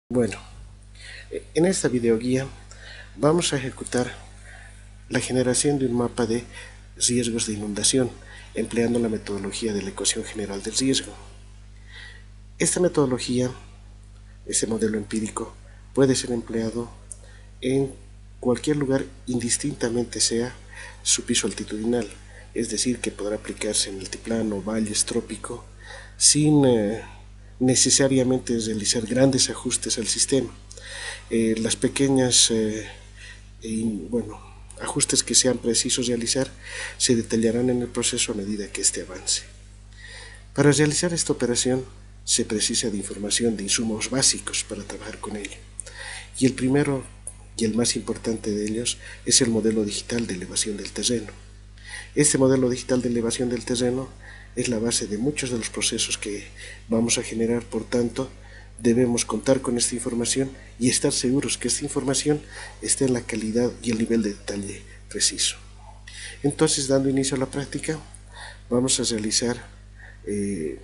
Bueno, en esta videoguía vamos a ejecutar la generación de un mapa de riesgos de inundación empleando la metodología de la ecuación general del riesgo. Esta metodología, este modelo empírico, puede ser empleado en cualquier lugar indistintamente sea su piso altitudinal, es decir, que podrá aplicarse en altiplano, valles, trópico, sin necesariamente realizar grandes ajustes al sistema. Las pequeñas ajustes que sean precisos realizar se detallarán en el proceso a medida que éste avance. Para realizar esta operación se precisa de información de insumos básicos para trabajar con ella. Y el primero y el más importante de ellos es el modelo digital de elevación del terreno. Este modelo digital de elevación del terreno es la base de muchos de los procesos que vamos a generar, por tanto, debemos contar con esta información y estar seguros que esta información esté en la calidad y el nivel de detalle preciso. Entonces, dando inicio a la práctica, vamos a realizar el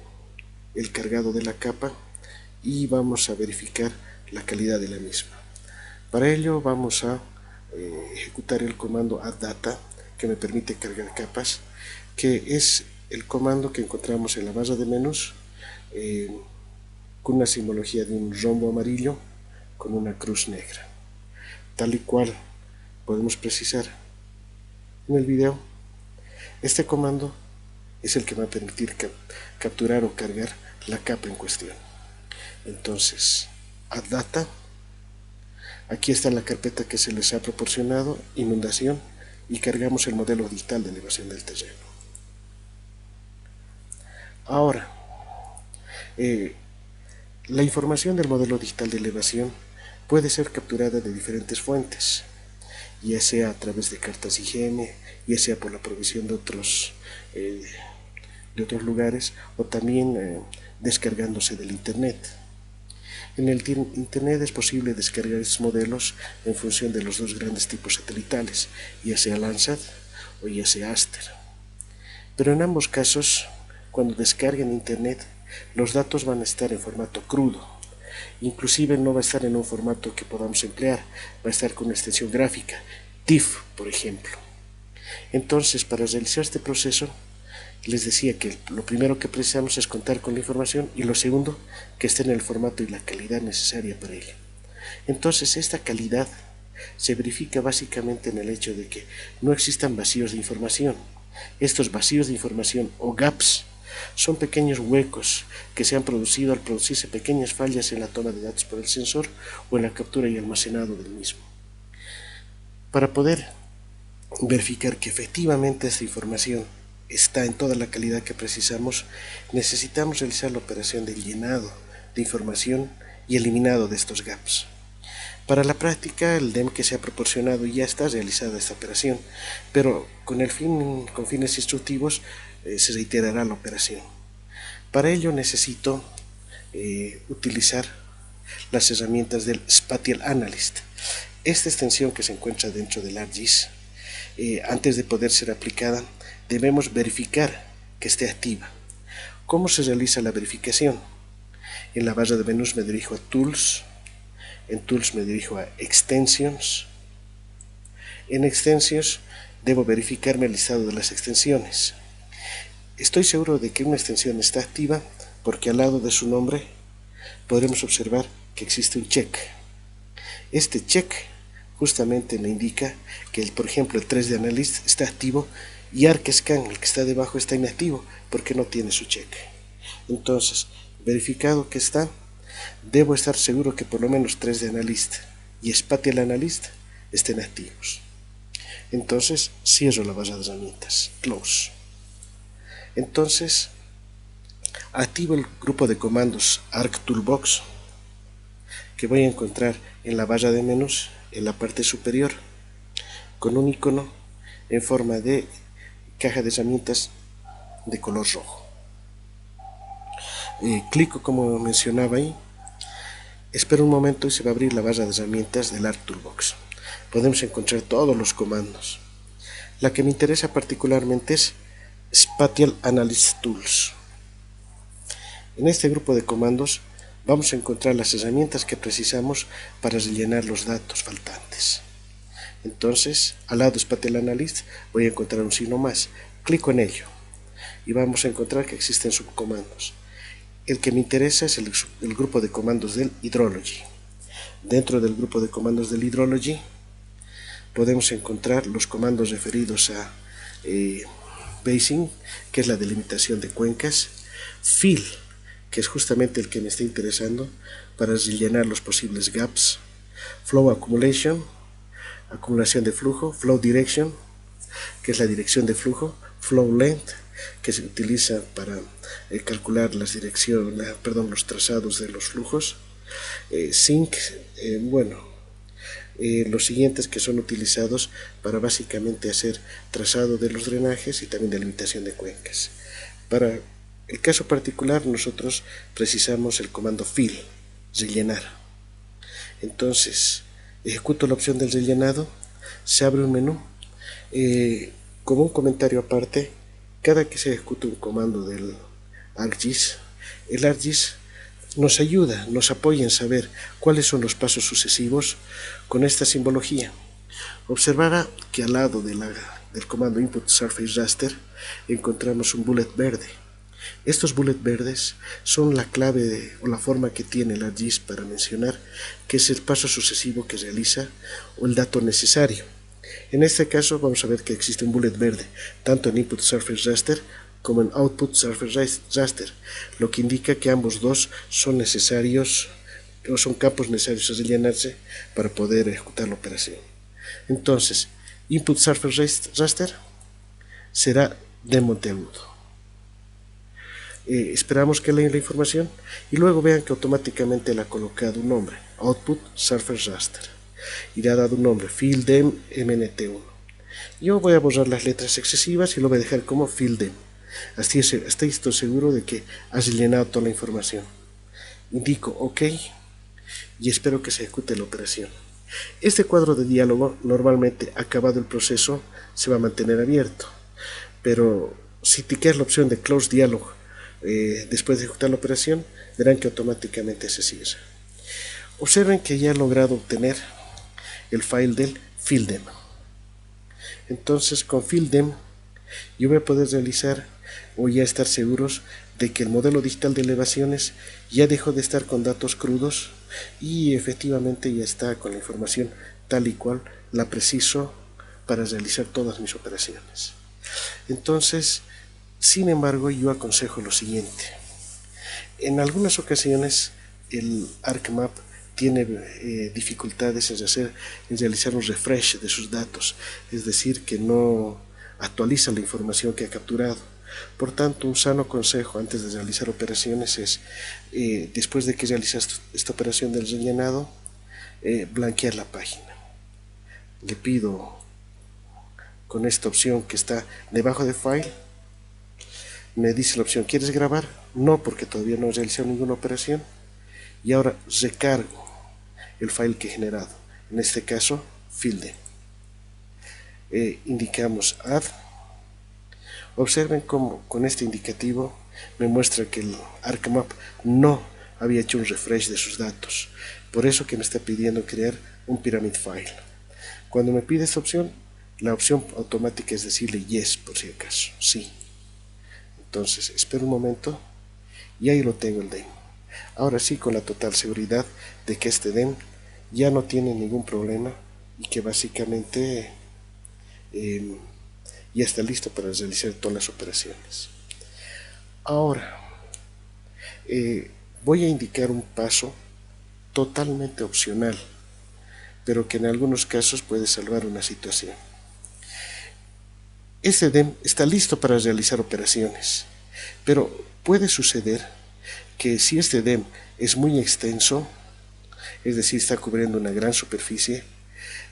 cargado de la capa y vamos a verificar la calidad de la misma. Para ello vamos a ejecutar el comando addData, que me permite cargar capas, que es el comando que encontramos en la barra de menús, con una simbología de un rombo amarillo con una cruz negra, tal y cual podemos precisar en el video. Este comando es el que va a permitir capturar o cargar la capa en cuestión. Entonces, addData, aquí está la carpeta que se les ha proporcionado, inundación, y cargamos el modelo digital de elevación del terreno. Ahora, la información del modelo digital de elevación puede ser capturada de diferentes fuentes, ya sea a través de cartas IGM, ya sea por la provisión de otros lugares, o también descargándose del Internet. En el Internet es posible descargar estos modelos en función de los dos grandes tipos satelitales, ya sea Landsat o ya sea Aster. Pero en ambos casos, cuando descarguen Internet, los datos van a estar en formato crudo. Inclusive no va a estar en un formato que podamos emplear, va a estar con una extensión gráfica, TIFF, por ejemplo. Entonces, para realizar este proceso, les decía que lo primero que precisamos es contar con la información, y lo segundo, que esté en el formato y la calidad necesaria para ello. Entonces, esta calidad se verifica básicamente en el hecho de que no existan vacíos de información. Estos vacíos de información o gaps son pequeños huecos que se han producido al producirse pequeñas fallas en la toma de datos por el sensor o en la captura y almacenado del mismo. Para poder verificar que efectivamente esta información está en toda la calidad que precisamos, necesitamos realizar la operación de llenado de información y eliminado de estos gaps. Para la práctica, el DEM que se ha proporcionado ya está realizada esta operación, pero con fines instructivos se reiterará la operación. Para ello necesito utilizar las herramientas del Spatial Analyst. Esta extensión que se encuentra dentro del ArcGIS, antes de poder ser aplicada, debemos verificar que esté activa. ¿Cómo se realiza la verificación? En la barra de menús me dirijo a Tools, en Tools me dirijo a Extensions. En Extensions debo verificarme el listado de las extensiones. Estoy seguro de que una extensión está activa porque al lado de su nombre podremos observar que existe un check. Este check justamente me indica que, por ejemplo, el 3D Analyst está activo y ArcScan, el que está debajo, está inactivo porque no tiene su check. Entonces, verificado que está, debo estar seguro que por lo menos 3D Analyst y Spatial Analyst estén activos. Entonces, cierro la barra de herramientas, Close. Entonces, activo el grupo de comandos ArcToolbox, que voy a encontrar en la barra de menús en la parte superior, con un icono en forma de caja de herramientas de color rojo. Clico como mencionaba ahí, espero un momento y se va a abrir la barra de herramientas del ArcToolbox. Podemos encontrar todos los comandos. La que me interesa particularmente es Spatial Analyst Tools. En este grupo de comandos vamos a encontrar las herramientas que precisamos para rellenar los datos faltantes. Entonces, al lado de Spatial Analyst voy a encontrar un signo más. Clico en ello y vamos a encontrar que existen subcomandos. El que me interesa es el grupo de comandos del Hydrology. Dentro del grupo de comandos del Hydrology podemos encontrar los comandos referidos a Basing, que es la delimitación de cuencas, Fill, que es justamente el que me está interesando para rellenar los posibles gaps, Flow Accumulation, acumulación de flujo, Flow Direction, que es la dirección de flujo, Flow Length, que se utiliza para calcular las los trazados de los flujos, Sink, los siguientes que son utilizados para básicamente hacer trazado de los drenajes y también delimitación de cuencas. Para el caso particular nosotros precisamos el comando Fill, rellenar. Entonces ejecuto la opción del rellenado, se abre un menú. Como un comentario aparte, cada que se ejecuta un comando del ArcGIS, el ArcGIS nos ayuda, nos apoya en saber cuáles son los pasos sucesivos con esta simbología. Observará que al lado del comando Input Surface Raster encontramos un bullet verde. Estos bullets verdes son la clave o la forma que tiene el ArcGIS para mencionar qué es el paso sucesivo que realiza o el dato necesario. En este caso vamos a ver que existe un bullet verde tanto en Input Surface Raster como en Output Surface Raster, lo que indica que ambos dos son necesarios o son campos necesarios a rellenarse para poder ejecutar la operación. Entonces, Input Surface Raster será de monteagudo. Esperamos que lean la información y luego vean que automáticamente le ha colocado un nombre, Output Surface Raster, y le ha dado un nombre, FillDem MNT1. Yo voy a borrar las letras excesivas y lo voy a dejar como FillDem. Así estoy seguro de que has rellenado toda la información. Indico OK y espero que se ejecute la operación. Este cuadro de diálogo normalmente acabado el proceso se va a mantener abierto, pero si tiqueas la opción de Close Dialog después de ejecutar la operación, verán que automáticamente se cierra. Observen que ya he logrado obtener el file del FillDem. Entonces con FillDem yo voy a poder realizar o ya estar seguros de que el modelo digital de elevaciones ya dejó de estar con datos crudos y efectivamente ya está con la información tal y cual la preciso para realizar todas mis operaciones. Entonces, sin embargo, yo aconsejo lo siguiente. En algunas ocasiones el ArcMap tiene dificultades en realizar un refresh de sus datos, es decir, que no actualiza la información que ha capturado. Por tanto, un sano consejo antes de realizar operaciones es, después de que realizas esta operación del rellenado, blanquear la página. Le pido con esta opción que está debajo de File, me dice la opción, ¿quieres grabar? No, porque todavía no he realizado ninguna operación. Y ahora recargo el file que he generado, en este caso FillDem. Indicamos Add. Observen cómo con este indicativo me muestra que el ArcMap no había hecho un refresh de sus datos, por eso que me está pidiendo crear un pyramid file. Cuando me pide esta opción, la opción automática es decirle yes, por si acaso, sí. Entonces espero un momento y ahí lo tengo el DEM. Ahora sí, con la total seguridad de que este DEM ya no tiene ningún problema y que básicamente ya está listo para realizar todas las operaciones. Ahora voy a indicar un paso totalmente opcional, pero que en algunos casos puede salvar una situación. Este DEM está listo para realizar operaciones, pero puede suceder que si este DEM es muy extenso, es decir, está cubriendo una gran superficie,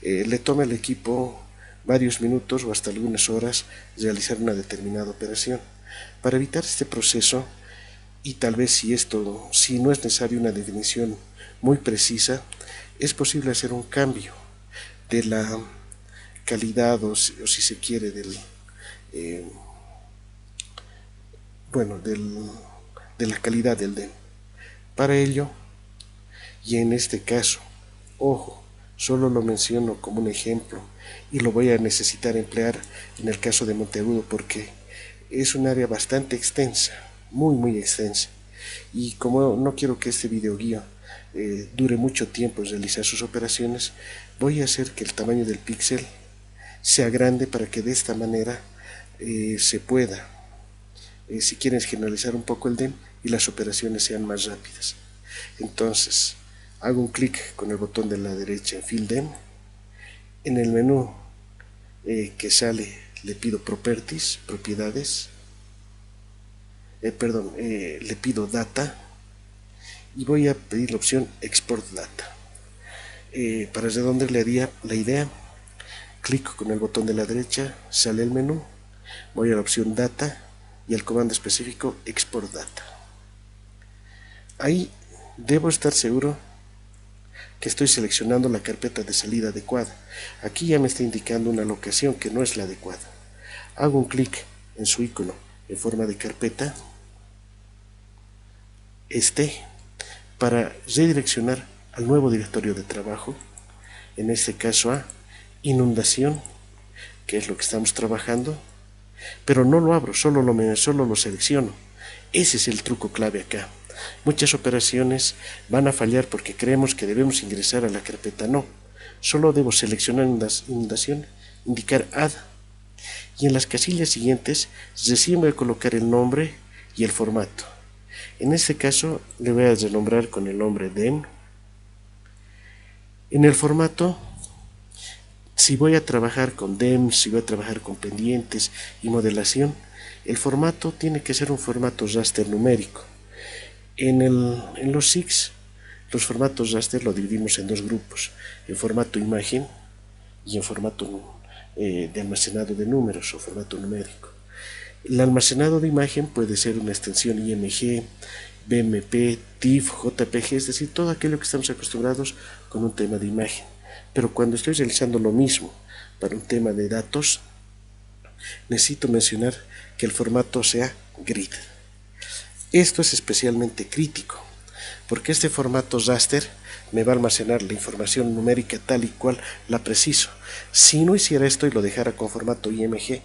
le tome al equipo varios minutos o hasta algunas horas realizar una determinada operación. Para evitar este proceso, y tal vez si no es necesaria una definición muy precisa, es posible hacer un cambio de la calidad o si se quiere de la calidad del DEM. Para ello Y en este caso, ojo, solo lo menciono como un ejemplo y lo voy a necesitar emplear en el caso de Monteagudo porque es un área bastante extensa, muy extensa. Y como no quiero que este video guía dure mucho tiempo en realizar sus operaciones, voy a hacer que el tamaño del píxel sea grande para que de esta manera se pueda, si quieres, generalizar un poco el DEM y las operaciones sean más rápidas. Entonces, hago un clic con el botón de la derecha en Fill DEM. En el menú que sale le pido Properties, propiedades, le pido Data y voy a pedir la opción Export Data. Para redondear la idea, clic con el botón de la derecha, sale el menú, voy a la opción Data y al comando específico Export Data. Ahí debo estar seguro que estoy seleccionando la carpeta de salida adecuada. Aquí ya me está indicando una locación que no es la adecuada. Hago un clic en su icono en forma de carpeta, para redireccionar al nuevo directorio de trabajo, en este caso a inundación, que es lo que estamos trabajando, pero no lo abro, solo lo selecciono. Ese es el truco clave acá. Muchas operaciones van a fallar porque creemos que debemos ingresar a la carpeta. No, solo debo seleccionar inundación, indicar add y en las casillas siguientes recién voy a colocar el nombre y el formato. En este caso le voy a renombrar con el nombre DEM. En el formato, si voy a trabajar con DEM, si voy a trabajar con pendientes y modelación, el formato tiene que ser un formato raster numérico. En los SIGs, los formatos raster lo dividimos en dos grupos, en formato imagen y en formato de almacenado de números o formato numérico. El almacenado de imagen puede ser una extensión IMG, BMP, TIFF, JPG, es decir, todo aquello que estamos acostumbrados con un tema de imagen. Pero cuando estoy realizando lo mismo para un tema de datos, necesito mencionar que el formato sea grid. Esto es especialmente crítico, porque este formato raster me va a almacenar la información numérica tal y cual la preciso. Si no hiciera esto y lo dejara con formato IMG,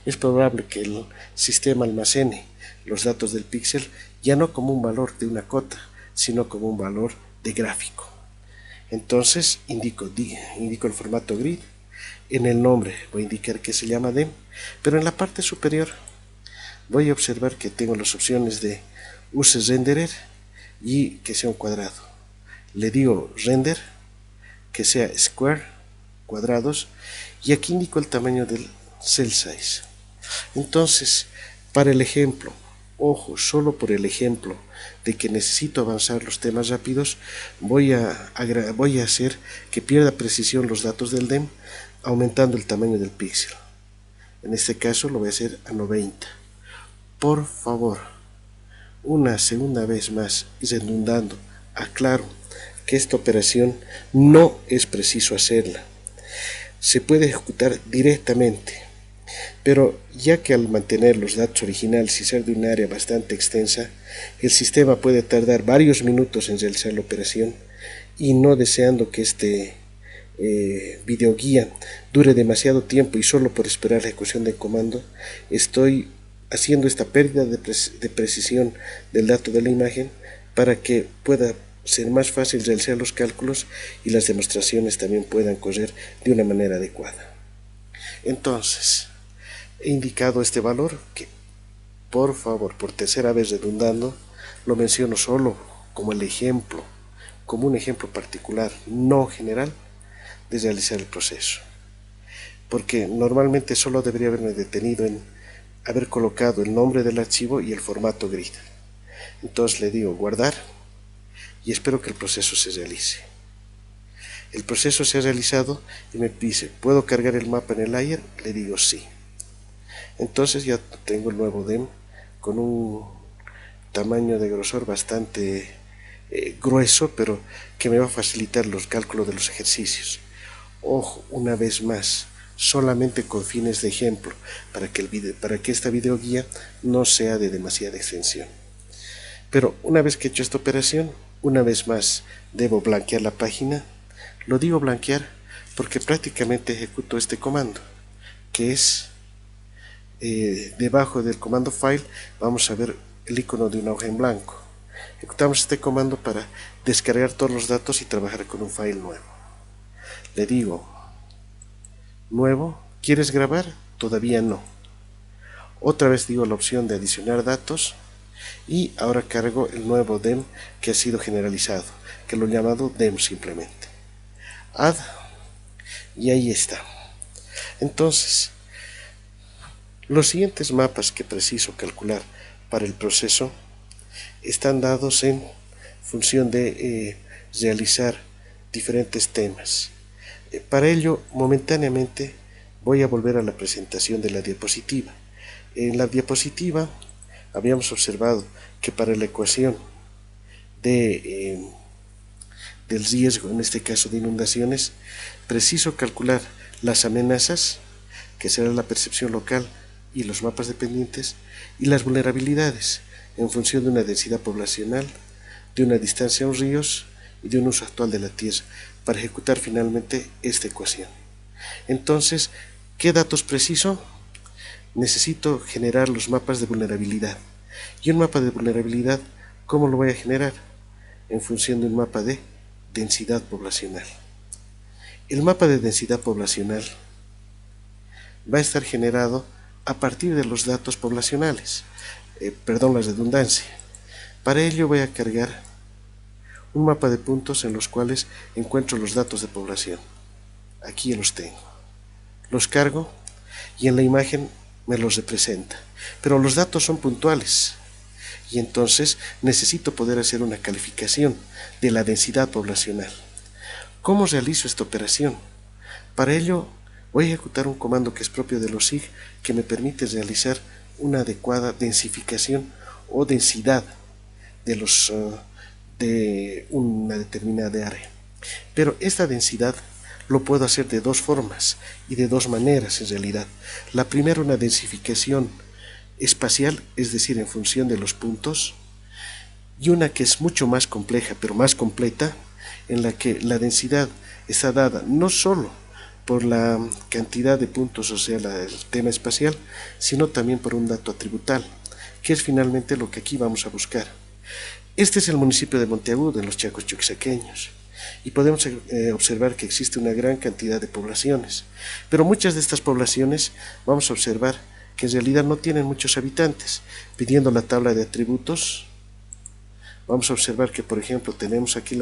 es probable que el sistema almacene los datos del píxel ya no como un valor de una cota, sino como un valor de gráfico. Entonces indico el formato grid. En el nombre voy a indicar que se llama DEM, pero en la parte superior voy a observar que tengo las opciones de use renderer y que sea un cuadrado. Le digo render, que sea square, cuadrados, y aquí indico el tamaño del cell size. Entonces, para el ejemplo, ojo, solo por el ejemplo de que necesito avanzar los temas rápidos, voy a hacer que pierda precisión los datos del DEM aumentando el tamaño del píxel. En este caso lo voy a hacer a 90. Por favor, una segunda vez más y redundando, aclaro que esta operación no es preciso hacerla. Se puede ejecutar directamente, pero ya que al mantener los datos originales y ser de un área bastante extensa, el sistema puede tardar varios minutos en realizar la operación y no deseando que este videoguía dure demasiado tiempo y solo por esperar la ejecución del comando, estoy haciendo esta pérdida de precisión del dato de la imagen para que pueda ser más fácil realizar los cálculos y las demostraciones también puedan correr de una manera adecuada. Entonces, he indicado este valor que, por favor, por tercera vez redundando, lo menciono solo como el ejemplo, como un ejemplo particular, no general, de realizar el proceso. Porque normalmente solo debería haberme detenido en haber colocado el nombre del archivo y el formato grid. Entonces le digo guardar y espero que el proceso se realice. El proceso se ha realizado y me dice, ¿puedo cargar el mapa en el layer? Le digo sí. Entonces ya tengo el nuevo DEM con un tamaño de grosor bastante grueso, pero que me va a facilitar los cálculos de los ejercicios. Ojo, una vez más, solamente con fines de ejemplo, para que esta videoguía no sea de demasiada extensión. Pero una vez que he hecho esta operación, Una vez más debo blanquear la página. Lo digo blanquear porque prácticamente ejecuto este comando, que es debajo del comando file vamos a ver el icono de una hoja en blanco. Ejecutamos este comando para descargar todos los datos y trabajar con un file nuevo. Le digo nuevo, ¿quieres grabar? Todavía no. Otra vez digo la opción de adicionar datos y ahora cargo el nuevo DEM que ha sido generalizado, que lo he llamado DEM simplemente. Add, y ahí está. Entonces, los siguientes mapas que preciso calcular para el proceso están dados en función de realizar diferentes temas. Para ello, momentáneamente voy a volver a la presentación de la diapositiva. En la diapositiva habíamos observado que para la ecuación del riesgo, en este caso de inundaciones, preciso calcular las amenazas, que será la percepción local y los mapas dependientes, y las vulnerabilidades, en función de una densidad poblacional, de una distancia a los ríos y de un uso actual de la tierra, para ejecutar finalmente esta ecuación. Entonces, ¿qué datos preciso? Necesito generar los mapas de vulnerabilidad. Y un mapa de vulnerabilidad, ¿cómo lo voy a generar? En función de un mapa de densidad poblacional. El mapa de densidad poblacional va a estar generado a partir de los datos poblacionales. La redundancia. Para ello voy a cargar un mapa de puntos en los cuales encuentro los datos de población. Aquí los tengo. Los cargo y en la imagen me los representa. Pero los datos son puntuales y entonces necesito poder hacer una calificación de la densidad poblacional. ¿Cómo realizo esta operación? Para ello voy a ejecutar un comando que es propio de los SIG que me permite realizar una adecuada densificación o densidad de una determinada área. Pero esta densidad lo puedo hacer de dos formas y de dos maneras en realidad. La primera, una densificación espacial, es decir, en función de los puntos, y una que es mucho más compleja, pero más completa, en la que la densidad está dada no solo por la cantidad de puntos, o sea, el tema espacial, sino también por un dato atributal, que es finalmente lo que aquí vamos a buscar. Este es el municipio de Monteagudo, en los Chacos chuquisaqueños, y podemos observar que existe una gran cantidad de poblaciones, pero muchas de estas poblaciones vamos a observar que en realidad no tienen muchos habitantes. Pidiendo la tabla de atributos, vamos a observar que, por ejemplo, tenemos aquí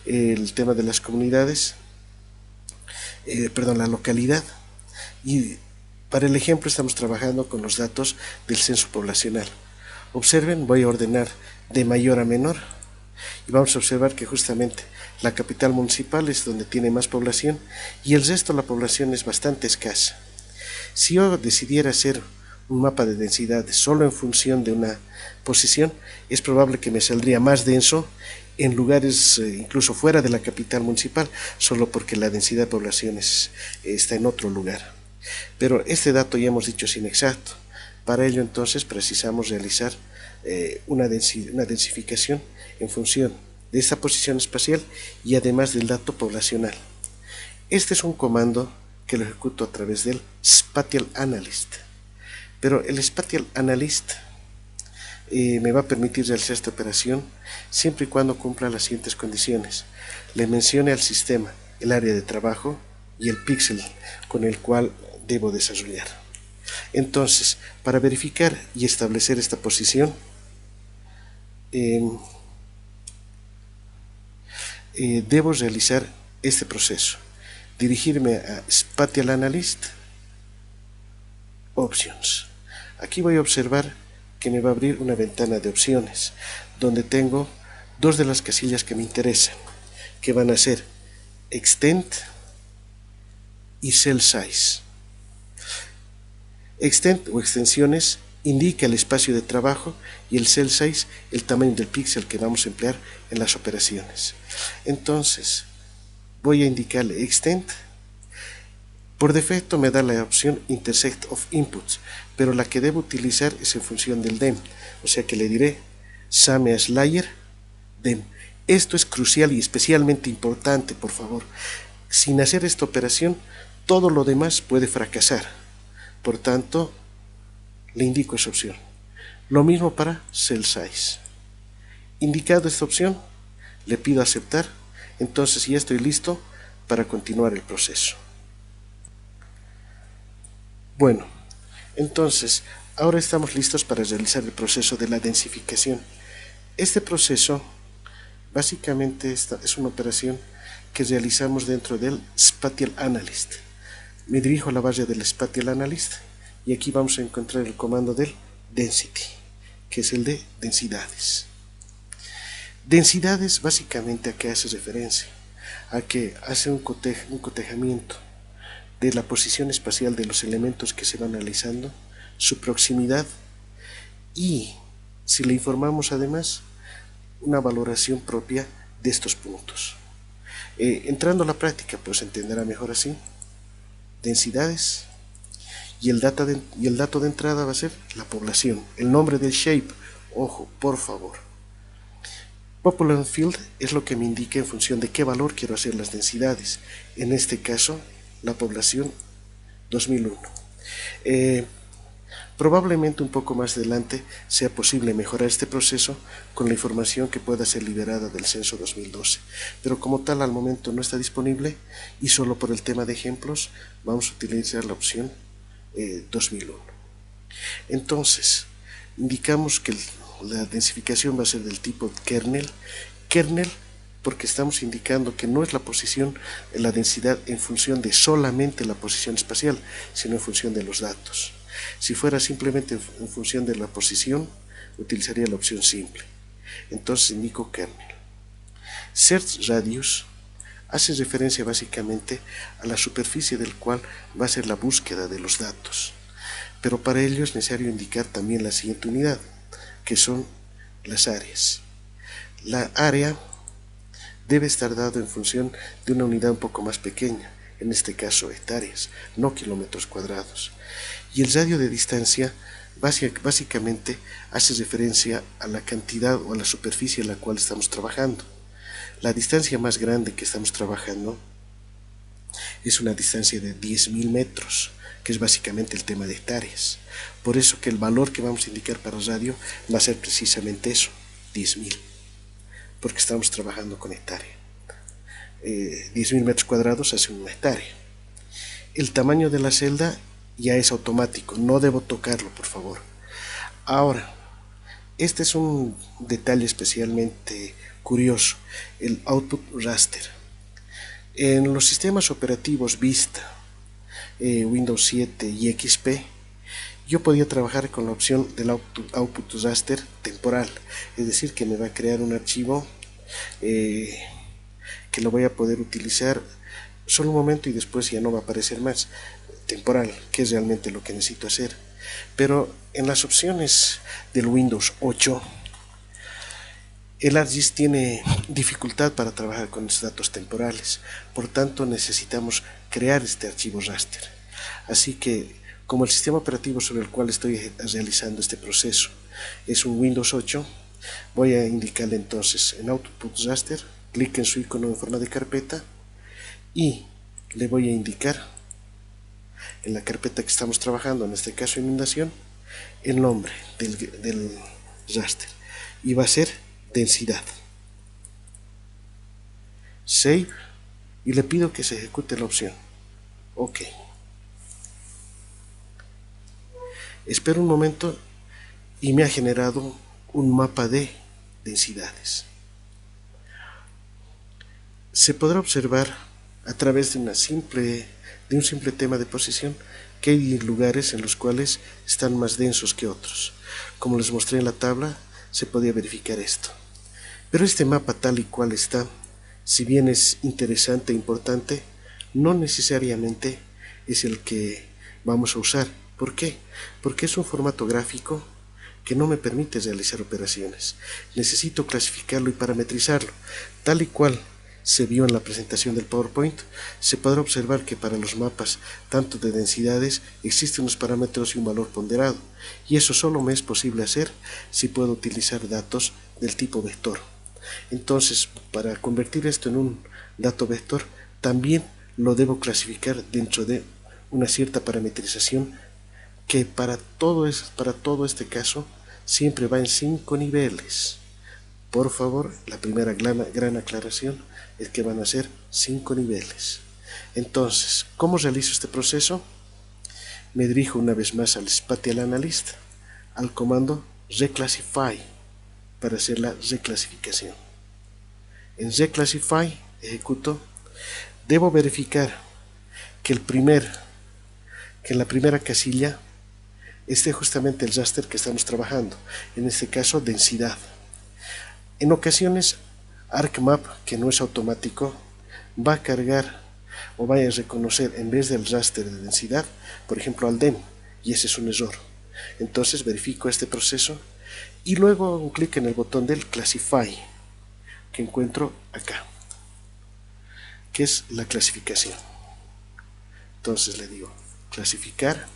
el tema de las comunidades, la localidad, y para el ejemplo estamos trabajando con los datos del censo poblacional. Observen, voy a ordenar de mayor a menor y vamos a observar que justamente la capital municipal es donde tiene más población y el resto de la población es bastante escasa. Si yo decidiera hacer un mapa de densidad solo en función de una posición, es probable que me saldría más denso en lugares incluso fuera de la capital municipal, solo porque la densidad de población está en otro lugar. Pero este dato ya hemos dicho es inexacto. Para ello entonces precisamos realizar una densificación en función de esta posición espacial y además del dato poblacional. Este es un comando que lo ejecuto a través del Spatial Analyst. Pero el Spatial Analyst me va a permitir realizar esta operación siempre y cuando cumpla las siguientes condiciones. Le mencione al sistema el área de trabajo y el píxel con el cual debo desarrollar. Entonces, para verificar y establecer esta posición, debo realizar este proceso. Dirigirme a Spatial Analyst, Options. Aquí voy a observar que me va a abrir una ventana de opciones, donde tengo dos de las casillas que me interesan, que van a ser Extent y Cell Size. Extent o extensiones indica el espacio de trabajo y el cell size, el tamaño del píxel que vamos a emplear en las operaciones. Entonces, voy a indicarle Extent. Por defecto me da la opción Intersect of Inputs, pero la que debo utilizar es en función del DEM, o sea que le diré Same as Layer DEM, Esto es crucial y especialmente importante, por favor. Sin hacer esta operación, todo lo demás puede fracasar. Por tanto, le indico esa opción. Lo mismo para Cell Size. Indicado esta opción, le pido aceptar. Entonces ya estoy listo para continuar el proceso. Bueno, entonces ahora estamos listos para realizar el proceso de la densificación. Este proceso básicamente es una operación que realizamos dentro del Spatial Analyst. Me dirijo a la barra del Spatial Analyst y aquí vamos a encontrar el comando del Density, que es el de densidades. Densidades básicamente a qué hace referencia, a que hace un cotejamiento de la posición espacial de los elementos que se van analizando, su proximidad y, si le informamos además, una valoración propia de estos puntos. Entrando a la práctica, pues entenderá mejor así. Densidades y el dato de entrada va a ser la población, el nombre del shape. Ojo, por favor. Population Field es lo que me indica en función de qué valor quiero hacer las densidades. En este caso, la población 2001. Probablemente un poco más adelante sea posible mejorar este proceso con la información que pueda ser liberada del censo 2012, pero como tal al momento no está disponible y solo por el tema de ejemplos vamos a utilizar la opción 2001. Entonces, indicamos que la densificación va a ser del tipo kernel. Kernel porque estamos indicando que no es la posición, la densidad en función de solamente la posición espacial, sino en función de los datos. Si fuera simplemente en función de la posición, utilizaría la opción simple. Entonces indico kernel. Search radius hace referencia básicamente a la superficie del cual va a ser la búsqueda de los datos. Pero para ello es necesario indicar también la siguiente unidad, que son las áreas. La área debe estar dado en función de una unidad un poco más pequeña, en este caso hectáreas, no kilómetros cuadrados. Y el radio de distancia básicamente hace referencia a la cantidad o a la superficie en la cual estamos trabajando. La distancia más grande que estamos trabajando es una distancia de 10.000 metros, que es básicamente el tema de hectáreas. Por eso que el valor que vamos a indicar para radio va a ser precisamente eso, 10.000, porque estamos trabajando con hectárea. 10.000 metros cuadrados hace una hectárea. El tamaño de la celda ya es automático, no debo tocarlo, por favor. Ahora, este es un detalle especialmente curioso, el output raster. En los sistemas operativos Vista, Windows 7 y XP, yo podía trabajar con la opción del output raster temporal, es decir, que me va a crear un archivo que lo voy a poder utilizar solo un momento y después ya no va a aparecer más. Temporal, que es realmente lo que necesito hacer. Pero en las opciones del Windows 8, el ArcGIS tiene dificultad para trabajar con estos datos temporales, por tanto necesitamos crear este archivo raster. Así que, como el sistema operativo sobre el cual estoy realizando este proceso es un Windows 8, voy a indicarle entonces en Output Raster, clic en su icono en forma de carpeta y le voy a indicar en la carpeta que estamos trabajando, en este caso inundación, el nombre del raster y va a ser densidad. Save y le pido que se ejecute la opción. OK. Espero un momento y me ha generado un mapa de densidades. Se podrá observar a través de un simple tema de posición que hay lugares en los cuales están más densos que otros. Como les mostré en la tabla, se podía verificar esto. Pero este mapa tal y cual está, si bien es interesante e importante, no necesariamente es el que vamos a usar. ¿Por qué? Porque es un formato gráfico que no me permite realizar operaciones. Necesito clasificarlo y parametrizarlo. Tal y cual se vio en la presentación del PowerPoint, se podrá observar que para los mapas, tanto de densidades, existen unos parámetros y un valor ponderado, y eso solo me es posible hacer si puedo utilizar datos del tipo vector. Entonces, para convertir esto en un dato vector, también lo debo clasificar dentro de una cierta parametrización que para todo este caso siempre va en 5 niveles. Por favor, la primera gran aclaración es que van a ser 5 niveles. Entonces, ¿cómo realizo este proceso? Me dirijo una vez más al Spatial Analyst, al comando reclassify para hacer la reclasificación. En reclassify ejecuto, debo verificar que en la primera casilla esté justamente el raster que estamos trabajando, en este caso densidad. En ocasiones ArcMap, que no es automático, va a cargar o va a reconocer en vez del raster de densidad, por ejemplo al DEM, y ese es un error. Entonces verifico este proceso y luego hago un clic en el botón del Classify que encuentro acá, que es la clasificación. Entonces le digo clasificar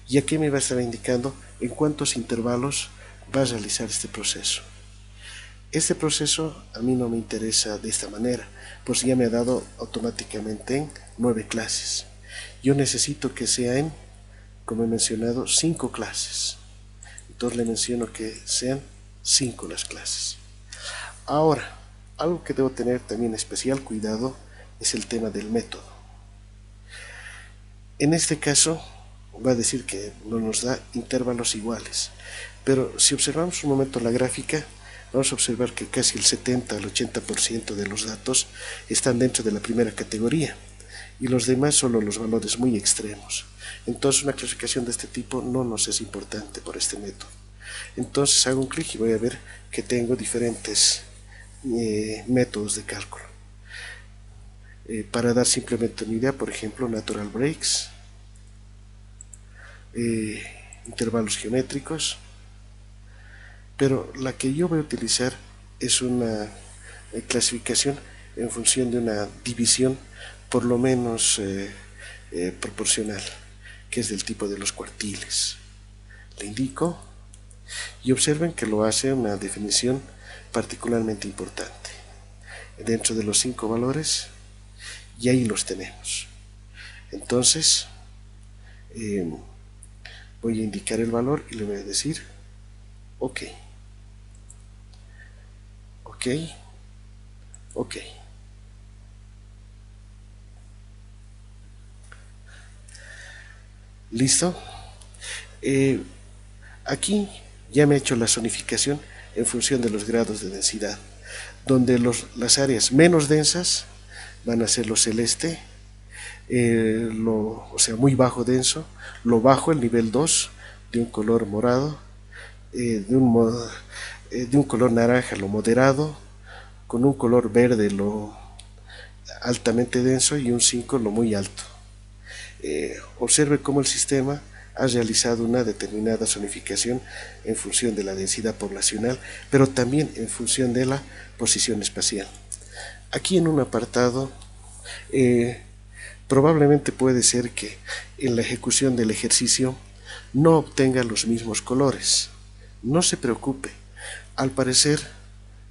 y aquí me va a estar indicando en cuántos intervalos va a realizar este proceso. Este proceso a mí no me interesa de esta manera, pues ya me ha dado automáticamente en 9 clases. Yo necesito que sea en, como he mencionado, 5 clases. Entonces le menciono que sean 5 las clases. Ahora, algo que debo tener también especial cuidado es el tema del método. En este caso va a decir que no nos da intervalos iguales, pero si observamos un momento la gráfica, vamos a observar que casi el 70 al 80% de los datos están dentro de la primera categoría y los demás solo los valores muy extremos. Entonces una clasificación de este tipo no nos es importante por este método. Entonces hago un clic y voy a ver que tengo diferentes métodos de cálculo. Para dar simplemente una idea, por ejemplo, natural breaks, intervalos geométricos, pero la que yo voy a utilizar es una clasificación en función de una división por lo menos proporcional, que es del tipo de los cuartiles. Le indico y observen que lo hace una definición particularmente importante dentro de los 5 valores y ahí los tenemos. Entonces voy a indicar el valor y le voy a decir ok, ok, ok. ¿Listo? Aquí ya me he hecho la zonificación en función de los grados de densidad, donde las áreas menos densas van a ser lo celeste, o sea, muy bajo denso, lo bajo, el nivel 2, de un color morado, de un color naranja, lo moderado, con un color verde, lo altamente denso, y un 5, lo muy alto. Observe cómo el sistema ha realizado una determinada zonificación en función de la densidad poblacional, pero también en función de la posición espacial. Aquí en un apartado, probablemente puede ser que en la ejecución del ejercicio no obtenga los mismos colores. No se preocupe, al parecer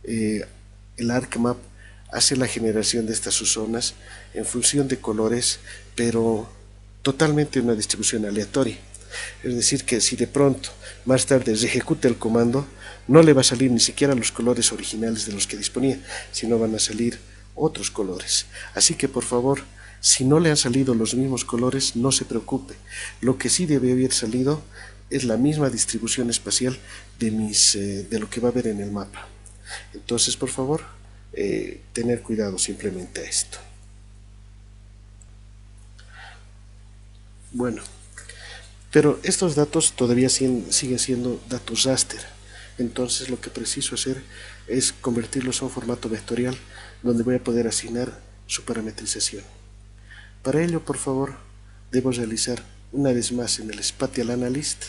el ArcMap hace la generación de estas subzonas en función de colores, pero totalmente una distribución aleatoria. Es decir, que si de pronto más tarde se ejecuta el comando, no le va a salir ni siquiera los colores originales de los que disponía, sino van a salir otros colores. Así que por favor, si no le han salido los mismos colores, no se preocupe. Lo que sí debe haber salido es la misma distribución espacial de lo que va a ver en el mapa. Entonces, por favor, tener cuidado simplemente a esto. Bueno, pero estos datos todavía siguen siendo datos raster. Entonces lo que preciso hacer es convertirlos a un formato vectorial donde voy a poder asignar su parametrización. Para ello, por favor, debo realizar una vez más en el Spatial Analyst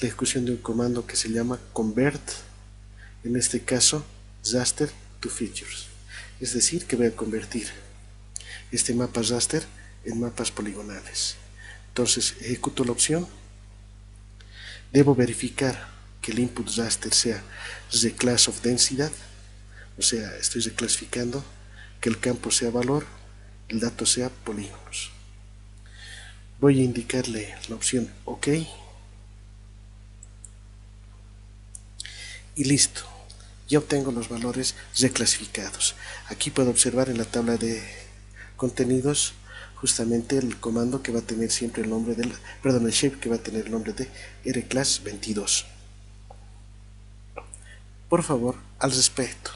la ejecución de un comando que se llama convert, en este caso raster to features. Es decir, que voy a convertir este mapa raster en mapas poligonales. Entonces ejecuto la opción, debo verificar que el input raster sea the class of densidad, o sea, estoy reclasificando, que el campo sea valor, el dato sea polígonos. Voy a indicarle la opción OK y listo. Ya obtengo los valores reclasificados. Aquí puedo observar en la tabla de contenidos justamente el comando que va a tener siempre el nombre del, perdón, el shape que va a tener el nombre de rclass22. Por favor, al respecto,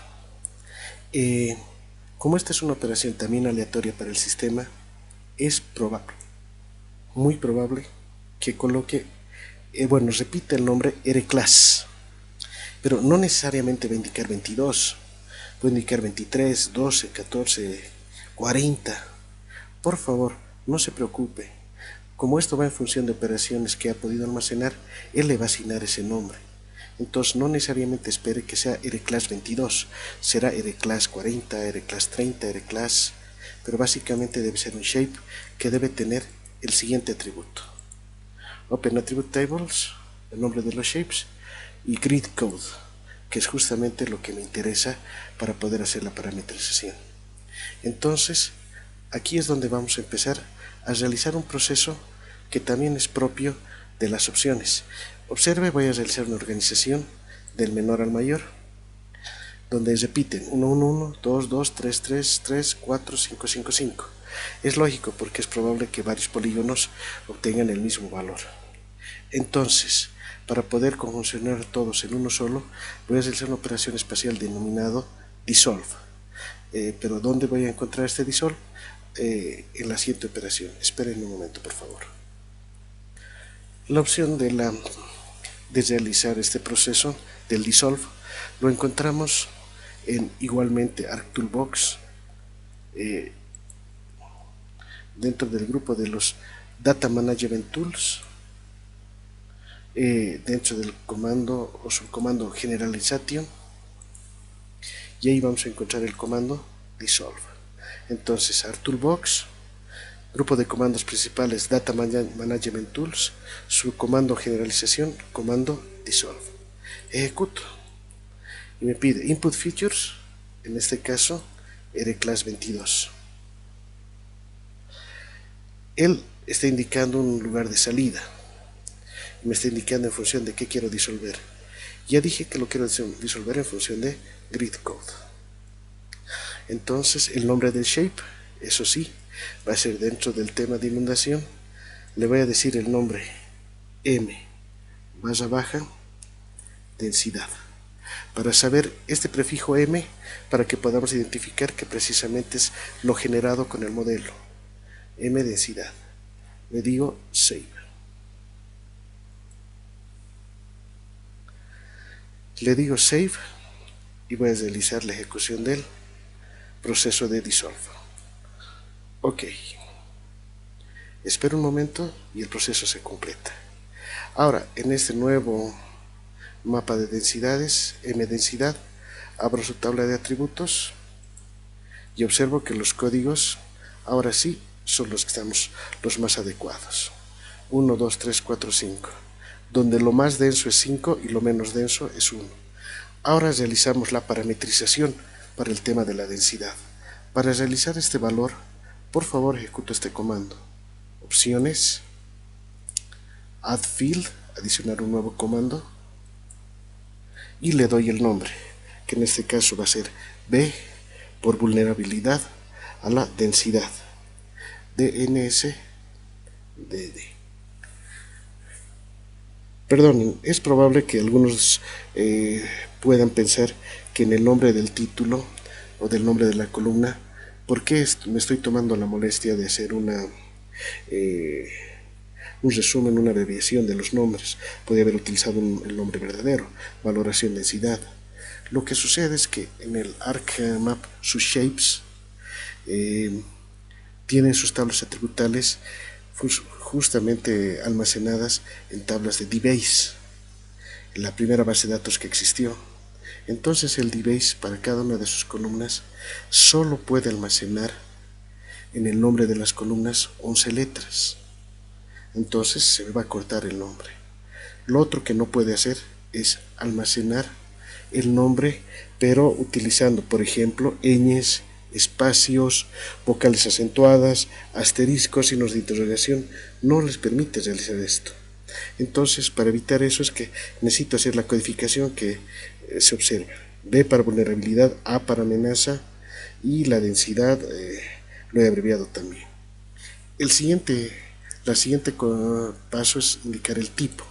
como esta es una operación también aleatoria para el sistema, es probable, muy probable, que coloque, bueno, repita el nombre rclass, pero no necesariamente va a indicar 22, puede indicar 23, 12, 14, 40. Por favor, no se preocupe. Como esto va en función de operaciones que ha podido almacenar, él le va a asignar ese nombre. Entonces no necesariamente espere que sea rclass 22, será rclass 40, rclass 30, rclass, pero básicamente debe ser un shape que debe tener el siguiente atributo: Open Attribute Tables, el nombre de los shapes, y Grid Code, que es justamente lo que me interesa para poder hacer la parametrización. Entonces, aquí es donde vamos a empezar a realizar un proceso que también es propio de las opciones. Observe, voy a realizar una organización del menor al mayor, donde repiten 1, 1, 1, 2, 2, 3, 3, 3, 4, 5, 5, 5. Es lógico porque es probable que varios polígonos obtengan el mismo valor. Entonces, para poder conjuncionar todos en uno solo, voy a realizar una operación espacial denominado dissolve. Pero ¿dónde voy a encontrar este dissolve? En la siguiente operación. Esperen un momento, por favor. La opción de realizar este proceso del dissolve lo encontramos en igualmente ArcToolbox, dentro del grupo de los Data Management Tools, dentro del comando o subcomando Generalization, y ahí vamos a encontrar el comando dissolve. Entonces ArcToolbox, grupo de comandos principales Data Management Tools, subcomando Generalización, comando dissolve. Ejecuto y me pide Input Features, en este caso rclass22. Él está indicando un lugar de salida y me está indicando en función de qué quiero disolver. Ya dije que lo quiero disolver en función de Grid Code. Entonces el nombre del shape, eso sí, va a ser dentro del tema de inundación. Le voy a decir el nombre M barra baja densidad, para saber este prefijo M, para que podamos identificar que precisamente es lo generado con el modelo. M densidad. Le digo save. Le digo save y voy a realizar la ejecución del proceso de dissolve. Ok. Espero un momento y el proceso se completa. Ahora, en este nuevo mapa de densidades, M densidad, abro su tabla de atributos y observo que los códigos ahora sí son los que estamos los más adecuados. 1, 2, 3, 4, 5, donde lo más denso es 5 y lo menos denso es 1. Ahora realizamos la parametrización para el tema de la densidad. Para realizar este valor, por favor ejecuto este comando. Opciones, Add Field, adicionar un nuevo comando, y le doy el nombre, que en este caso va a ser B por vulnerabilidad a la densidad, DNSDD. Perdonen, es probable que algunos puedan pensar que en el nombre del título o del nombre de la columna, ¿por qué me estoy tomando la molestia de hacer un resumen, una abreviación de los nombres? Podría haber utilizado el nombre verdadero, valoración densidad. Lo que sucede es que en el ArcMap sus shapes tienen sus tablas atributales justamente almacenadas en tablas de DBase, la primera base de datos que existió. Entonces el DBase para cada una de sus columnas solo puede almacenar en el nombre de las columnas 11 letras. Entonces se me va a cortar el nombre. Lo otro que no puede hacer es almacenar el nombre, pero utilizando, por ejemplo, ñes, espacios, vocales acentuadas, asteriscos, signos de interrogación. No les permite realizar esto. Entonces, para evitar eso es que necesito hacer la codificación que se observa. B para vulnerabilidad, A para amenaza, y la densidad lo he abreviado también. La siguiente paso es indicar el tipo.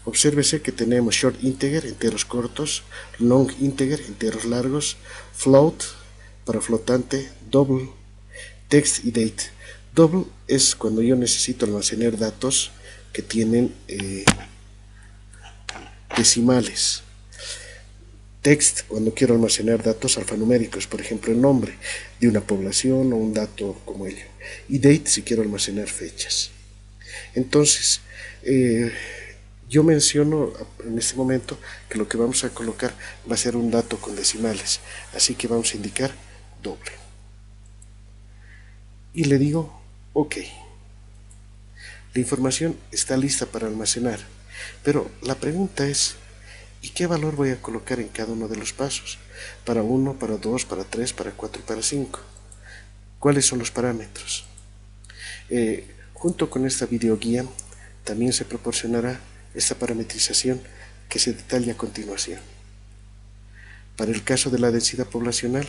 Obsérvese que tenemos short integer, enteros cortos, long integer, enteros largos, float para flotante, double, text y date. Double es cuando yo necesito almacenar datos que tienen decimales. Text cuando quiero almacenar datos alfanuméricos, por ejemplo el nombre de una población o un dato como ello. Y date si quiero almacenar fechas. Entonces, yo menciono en este momento que lo que vamos a colocar va a ser un dato con decimales, así que vamos a indicar doble. Y le digo OK. La información está lista para almacenar, pero la pregunta es, ¿y qué valor voy a colocar en cada uno de los pasos? Para 1, para 2, para 3, para 4 y para 5. ¿Cuáles son los parámetros? Junto con esta videoguía también se proporcionará esta parametrización que se detalla a continuación. Para el caso de la densidad poblacional,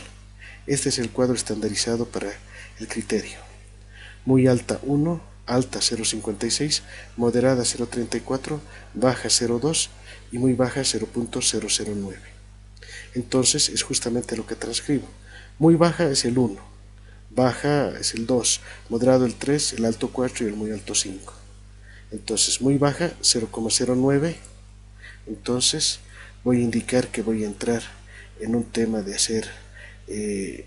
este es el cuadro estandarizado para el criterio. Muy alta 1, alta 0,56, moderada 0,34, baja 0,2 y muy baja 0,009. Entonces es justamente lo que transcribo. Muy baja es el 1, baja es el 2, moderado el 3, el alto 4 y el muy alto 5. Entonces muy baja 0,09. Entonces voy a indicar que voy a entrar en un tema de hacer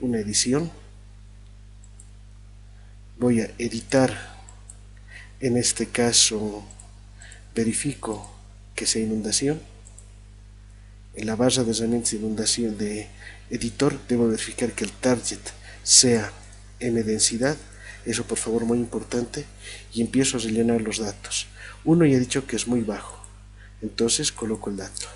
una edición. Voy a editar, en este caso verifico que sea inundación. En la barra de herramientas de inundación de editor debo verificar que el target sea M densidad, eso por favor muy importante, y empiezo a rellenar los datos. Uno ya he dicho que es muy bajo, entonces coloco el dato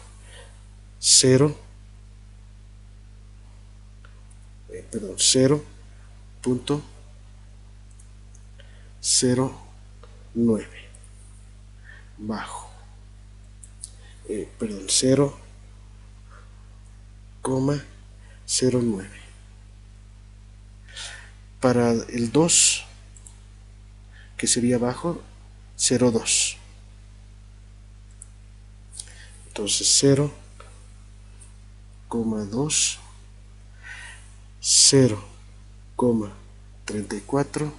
0.09 bajo, 0,09. Para el 2, que sería bajo, 0,2. Entonces 0,2, 0,34,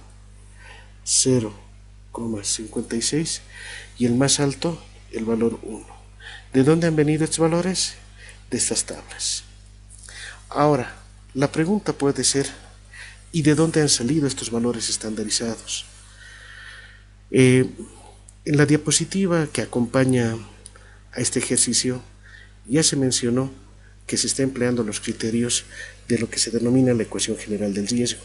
0,56 y el más alto, el valor 1. ¿De dónde han venido estos valores? De estas tablas. Ahora, la pregunta puede ser, ¿y de dónde han salido estos valores estandarizados? En la diapositiva que acompaña a este ejercicio ya se mencionó que se está empleando los criterios de lo que se denomina la ecuación general del riesgo.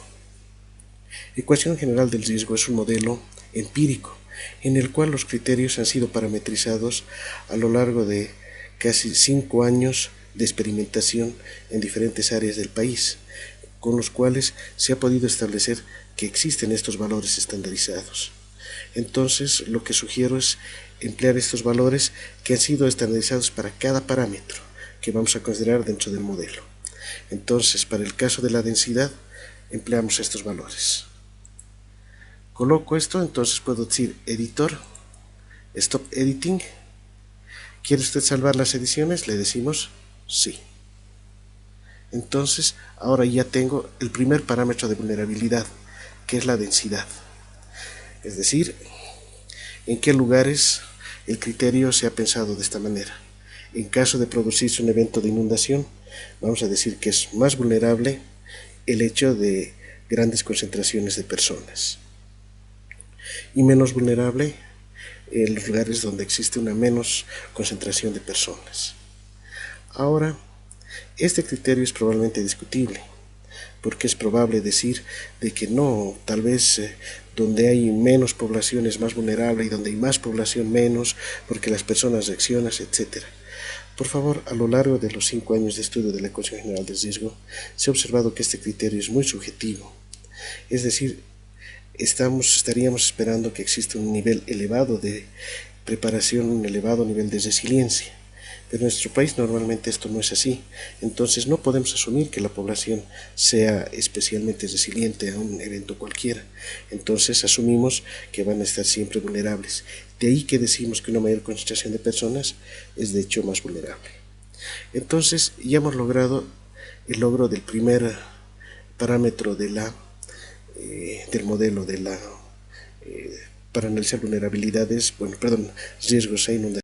La ecuación general del riesgo es un modelo empírico en el cual los criterios han sido parametrizados a lo largo de casi 5 años de experimentación en diferentes áreas del país, con los cuales se ha podido establecer que existen estos valores estandarizados. Entonces, lo que sugiero es emplear estos valores que han sido estandarizados para cada parámetro que vamos a considerar dentro del modelo. Entonces, para el caso de la densidad, empleamos estos valores. Coloco esto, entonces puedo decir editor, stop editing. ¿Quiere usted salvar las ediciones? Le decimos sí. Entonces, ahora ya tengo el primer parámetro de vulnerabilidad, que es la densidad. Es decir, en qué lugares el criterio se ha pensado de esta manera. En caso de producirse un evento de inundación, vamos a decir que es más vulnerable el hecho de grandes concentraciones de personas y menos vulnerable en los lugares donde existe una menos concentración de personas. Ahora, este criterio es probablemente discutible, porque es probable decir de que no, tal vez donde hay menos población es más vulnerable y donde hay más población menos, porque las personas reaccionan, etc. Por favor, a lo largo de los 5 años de estudio de la ecuación general de riesgo, se ha observado que este criterio es muy subjetivo. Es decir, estaríamos esperando que exista un nivel elevado de preparación, un elevado nivel de resiliencia. Pero en nuestro país normalmente esto no es así. Entonces no podemos asumir que la población sea especialmente resiliente a un evento cualquiera. Entonces asumimos que van a estar siempre vulnerables. De ahí que decimos que una mayor concentración de personas es de hecho más vulnerable. Entonces ya hemos logrado el logro del primer parámetro del modelo para analizar vulnerabilidades, riesgos e inundaciones.